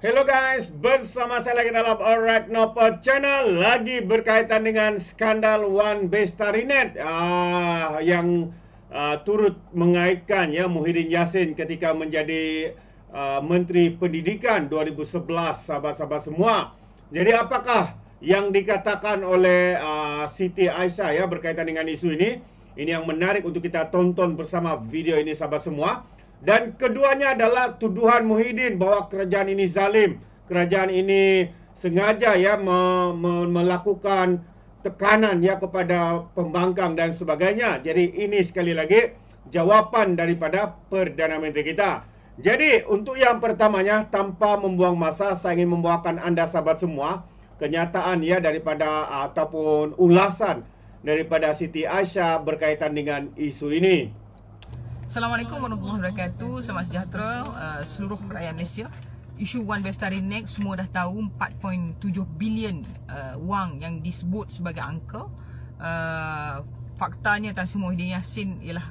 Hello guys, bersama saya lagi dalam Alright Nopo Channel. Lagi berkaitan dengan skandal One Bestarinet yang turut mengaitkan ya Muhyiddin Yassin ketika menjadi Menteri Pendidikan 2011, sahabat-sahabat semua. Jadi apakah yang dikatakan oleh Siti Aisyah ya berkaitan dengan isu ini? Ini yang menarik untuk kita tonton bersama video ini, sahabat semua. Dan keduanya adalah tuduhan Muhyiddin bahwa kerajaan ini zalim, kerajaan ini sengaja ya melakukan tekanan ya kepada pembangkang dan sebagainya. Jadi ini sekali lagi jawapan daripada Perdana Menteri kita. Jadi untuk yang pertamanya, tanpa membuang masa, saya ingin membawakan Anda sahabat semua kenyataan ya daripada ataupun ulasan daripada Siti Aisyah berkaitan dengan isu ini. Assalamualaikum warahmatullahi wabarakatuh. Selamat sejahtera seluruh rakyat Malaysia. Isu One Bestarinet semua dah tahu 4.7 bilion wang yang disebut sebagai angka. Faktanya Tan Sri Muhyiddin Yassin ialah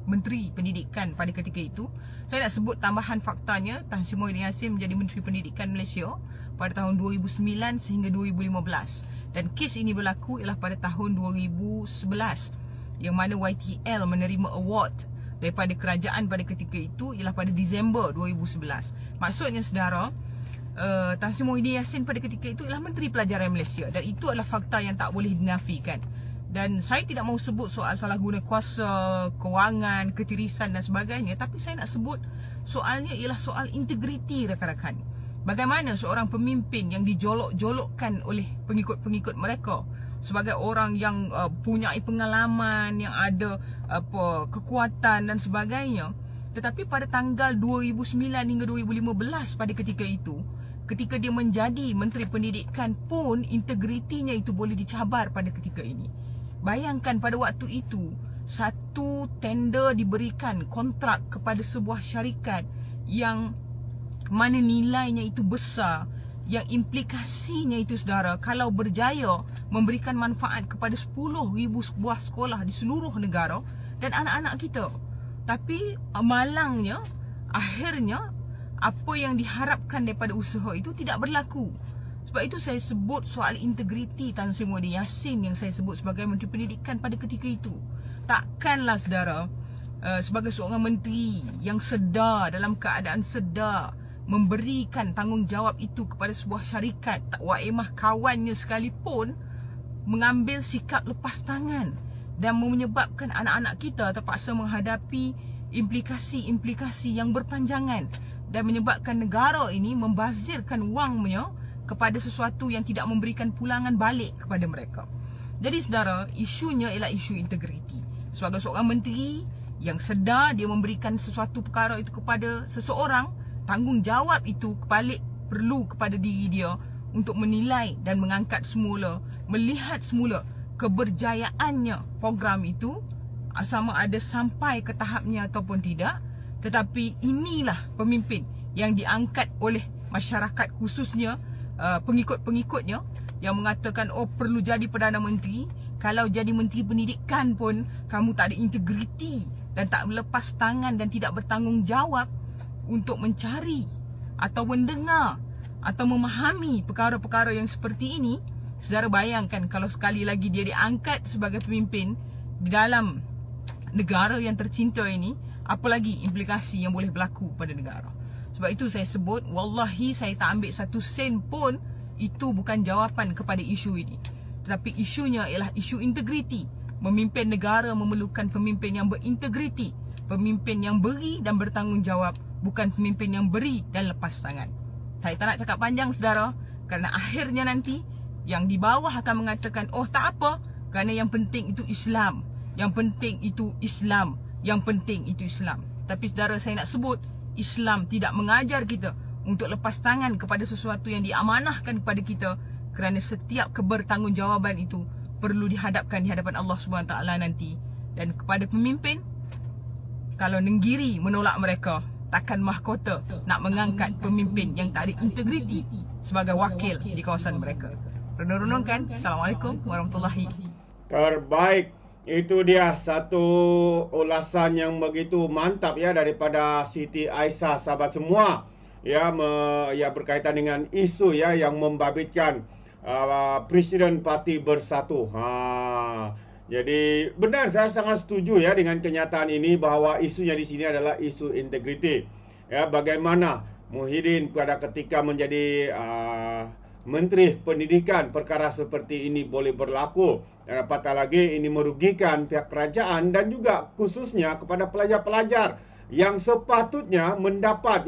Menteri Pendidikan pada ketika itu. Saya nak sebut tambahan faktanya, Tan Sri Muhyiddin Yassin menjadi Menteri Pendidikan Malaysia pada tahun 2009 sehingga 2015. Dan kes ini berlaku ialah pada tahun 2011 yang mana YTL menerima award daripada kerajaan pada ketika itu ialah pada Disember 2011. Maksudnya saudara, Tan Sri Muhyiddin Yassin pada ketika itu ialah Menteri Pelajaran Malaysia, dan itu adalah fakta yang tak boleh dinafikan. Dan saya tidak mahu sebut soal salah guna kuasa, kewangan, ketirisan dan sebagainya, tapi saya nak sebut soalnya ialah soal integriti rakan-rakan. Bagaimana seorang pemimpin yang dijolok-jolokkan oleh pengikut-pengikut mereka sebagai orang yang punya pengalaman, yang ada kekuatan dan sebagainya, tetapi pada tanggal 2009 hingga 2015 pada ketika itu, ketika dia menjadi Menteri Pendidikan pun integritinya itu boleh dicabar pada ketika ini. Bayangkan pada waktu itu satu tender diberikan kontrak kepada sebuah syarikat yang mana nilainya itu besar, yang implikasinya itu saudara, kalau berjaya memberikan manfaat kepada 10,000 sebuah sekolah di seluruh negara dan anak-anak kita. Tapi malangnya, akhirnya apa yang diharapkan daripada usaha itu tidak berlaku. Sebab itu saya sebut soal integriti Tan Sri Muhyiddin Yassin yang saya sebut sebagai Menteri Pendidikan pada ketika itu. Takkanlah saudara, sebagai seorang menteri yang sedar, dalam keadaan sedar, memberikan tanggungjawab itu kepada sebuah syarikat, tak waimah kawannya sekalipun, mengambil sikap lepas tangan dan menyebabkan anak-anak kita terpaksa menghadapi implikasi-implikasi yang berpanjangan dan menyebabkan negara ini membazirkan wangnya kepada sesuatu yang tidak memberikan pulangan balik kepada mereka. Jadi saudara, isunya ialah isu integriti. Sebagai seorang menteri yang sedar dia memberikan sesuatu perkara itu kepada seseorang, tanggungjawab itu balik perlu kepada diri dia untuk menilai dan mengangkat semula, melihat semula keberjayaannya program itu, sama ada sampai ke tahapnya ataupun tidak. Tetapi inilah pemimpin yang diangkat oleh masyarakat, khususnya pengikut-pengikutnya, yang mengatakan perlu jadi Perdana Menteri. Kalau jadi Menteri Pendidikan pun kamu tak ada integriti dan tak melepas tangan dan tidak bertanggungjawab untuk mencari atau mendengar atau memahami perkara-perkara yang seperti ini. Saudara bayangkan kalau sekali lagi dia diangkat sebagai pemimpin di dalam negara yang tercinta ini, apa lagi implikasi yang boleh berlaku pada negara. Sebab itu saya sebut, wallahi saya tak ambil satu sen pun itu bukan jawapan kepada isu ini. Tetapi isunya ialah isu integriti. Memimpin negara memerlukan pemimpin yang berintegriti, pemimpin yang beri dan bertanggungjawab, bukan pemimpin yang beri dan lepas tangan. Saya tak nak cakap panjang saudara, kerana akhirnya nanti yang di bawah akan mengatakan, tak apa, kerana yang penting itu Islam, yang penting itu Islam, yang penting itu Islam. Tapi saudara, saya nak sebut, Islam tidak mengajar kita untuk lepas tangan kepada sesuatu yang diamanahkan kepada kita, kerana setiap kebertanggungjawaban itu perlu dihadapkan di hadapan Allah SWT nanti. Dan kepada pemimpin, kalau nenggiri menolak mereka, takkan mahkota nak mengangkat pemimpin yang tak ada integriti sebagai wakil di kawasan mereka. Renung-renungkan. Assalamualaikum warahmatullahi. Terbaik. Itu dia satu ulasan yang begitu mantap ya daripada Siti Aisyah, sahabat semua. ya berkaitan dengan isu ya yang membabitkan Presiden Parti Bersatu. Jadi benar, saya sangat setuju ya dengan kenyataan ini bahwa isunya di sini adalah isu integriti. Ya, bagaimana Muhyiddin pada ketika menjadi Menteri Pendidikan perkara seperti ini boleh berlaku, dan apatah lagi ini merugikan pihak kerajaan dan juga khususnya kepada pelajar-pelajar yang sepatutnya mendapat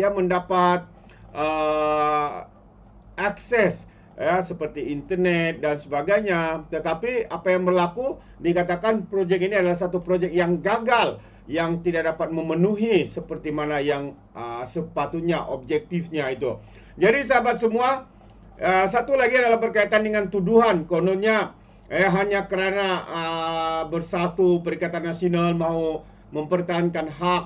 akses ya seperti internet dan sebagainya. Tetapi apa yang berlaku, dikatakan projek ini adalah satu projek yang gagal, yang tidak dapat memenuhi seperti mana yang sepatutnya objektifnya itu. Jadi sahabat semua, satu lagi adalah berkaitan dengan tuduhan kononnya hanya kerana Bersatu Perikatan Nasional mau mempertahankan hak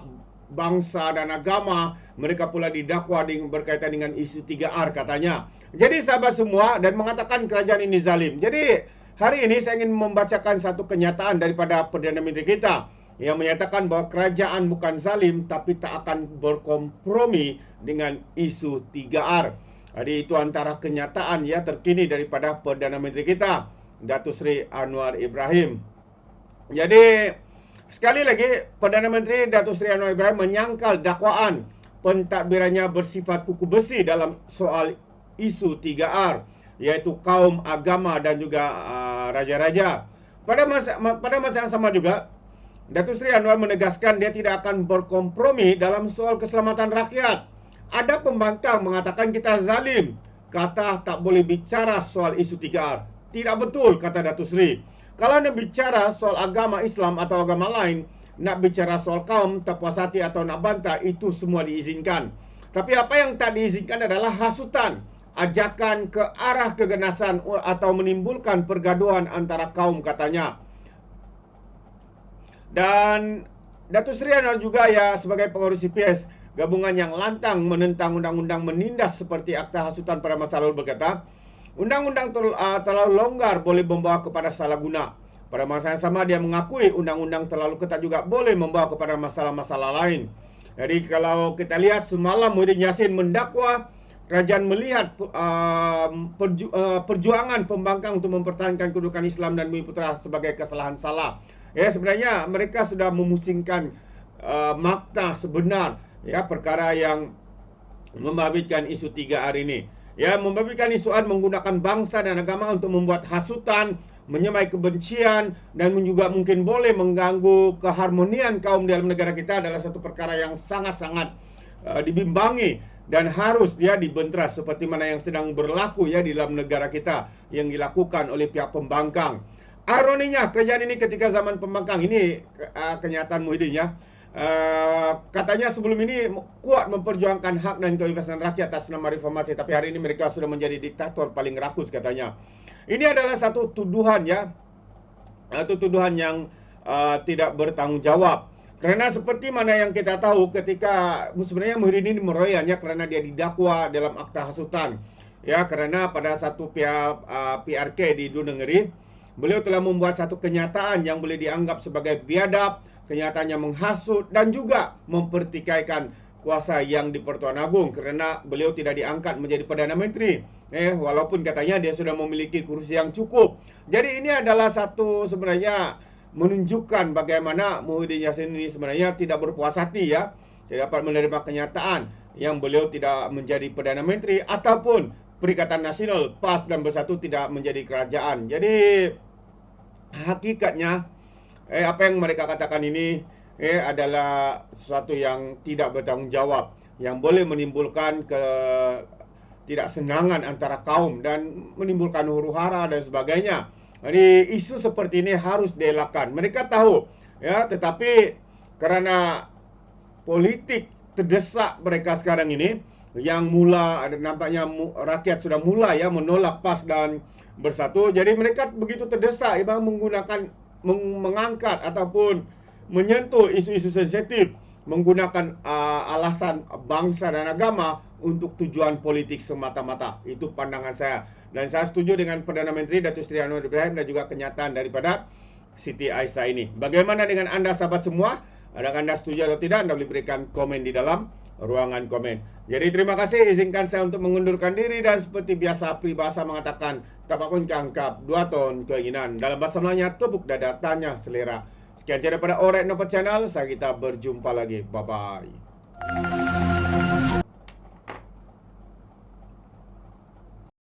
bangsa dan agama, mereka pula didakwa berkaitan dengan isu 3R katanya. Jadi sahabat semua, dan mengatakan kerajaan ini zalim. Jadi hari ini saya ingin membacakan satu kenyataan daripada Perdana Menteri kita yang menyatakan bahwa kerajaan bukan zalim tapi tak akan berkompromi dengan isu 3R. Jadi itu antara kenyataan ya terkini daripada Perdana Menteri kita, Datuk Seri Anwar Ibrahim. Jadi sekali lagi, Perdana Menteri Datuk Seri Anwar Ibrahim menyangkal dakwaan pentadbirannya bersifat kuku besi dalam soal isu 3R, yaitu kaum, agama dan juga raja-raja. Pada masa yang sama juga, Datuk Seri Anwar menegaskan dia tidak akan berkompromi dalam soal keselamatan rakyat. Ada pembangkang mengatakan kita zalim, kata tak boleh bicara soal isu 3R. Tidak betul, kata Datuk Seri. Kalau nak bicara soal agama Islam atau agama lain, nak bicara soal kaum, tak puas hati atau nak bantah, itu semua diizinkan. Tapi apa yang tak diizinkan adalah hasutan, ajakan ke arah keganasan atau menimbulkan pergaduhan antara kaum, katanya. Dan Datuk Seri Anwar juga ya sebagai pengurus CPS gabungan yang lantang menentang undang-undang menindas seperti akta hasutan pada masa lalu berkata, undang-undang terlalu longgar boleh membawa kepada salah guna. Pada masa yang sama dia mengakui undang-undang terlalu ketat juga boleh membawa kepada masalah-masalah lain. Jadi kalau kita lihat semalam Muhyiddin Yassin mendakwa kerajaan melihat perjuangan pembangkang untuk mempertahankan kedudukan Islam dan Bumi Putra sebagai kesalahan salah. Ya, sebenarnya mereka sudah memusingkan makna sebenar ya perkara yang membabitkan isu 3R ini. Ya, membabitkan isuan menggunakan bangsa dan agama untuk membuat hasutan, menyemai kebencian dan juga mungkin boleh mengganggu keharmonian kaum dalam negara kita adalah satu perkara yang sangat-sangat dibimbangi dan harus dia dibenteras seperti mana yang sedang berlaku ya di dalam negara kita yang dilakukan oleh pihak pembangkang. Ironinya kerajaan ini ketika zaman pembangkang ini kenyataan Muhyiddin ya. Katanya sebelum ini kuat memperjuangkan hak dan kebebasan rakyat atas nama reformasi, tapi hari ini mereka sudah menjadi diktator paling rakus katanya. Ini adalah satu tuduhan ya, satu tuduhan yang tidak bertanggung jawab. Karena seperti mana yang kita tahu ketika sebenarnya Muhyiddin ini meroyan ya karena dia didakwa dalam akta hasutan. Ya, karena pada satu PRK di Dua Negeri, beliau telah membuat satu kenyataan yang boleh dianggap sebagai biadab, kenyataannya menghasut dan juga mempertikaikan kuasa yang di Pertuan Agong kerana beliau tidak diangkat menjadi Perdana Menteri. Walaupun katanya dia sudah memiliki kursi yang cukup. Jadi ini adalah satu sebenarnya menunjukkan bagaimana Muhyiddin Yassin ini sebenarnya tidak berpuas hati ya. Tidak dapat menerima kenyataan yang beliau tidak menjadi Perdana Menteri ataupun Perikatan Nasional PAS dan Bersatu tidak menjadi kerajaan. Jadi hakikatnya apa yang mereka katakan ini adalah sesuatu yang tidak bertanggung jawab, yang boleh menimbulkan ketidaksenangan antara kaum dan menimbulkan huru-hara dan sebagainya. Jadi isu seperti ini harus dielakkan. Mereka tahu ya, tetapi kerana politik terdesak mereka sekarang ini yang mula nampaknya rakyat sudah mulai ya menolak PAS dan Bersatu. Jadi mereka begitu terdesak memang mengangkat ataupun menyentuh isu-isu sensitif menggunakan alasan bangsa dan agama untuk tujuan politik semata-mata. Itu pandangan saya. Dan saya setuju dengan Perdana Menteri Datuk Seri Anwar Ibrahim dan juga kenyataan daripada Siti Aisyah ini. Bagaimana dengan anda sahabat semua? Adakah anda setuju atau tidak? Anda boleh berikan komen di dalam ruangan komen. Jadi terima kasih, izinkan saya untuk mengundurkan diri dan seperti biasa peribahasa mengatakan tapak pun kangkap, 2 ton keinginan. Dalam bahasa Melayunya tepuk dada tanya selera. Sekian daripada Alright No Channel, saya kita berjumpa lagi. Bye bye.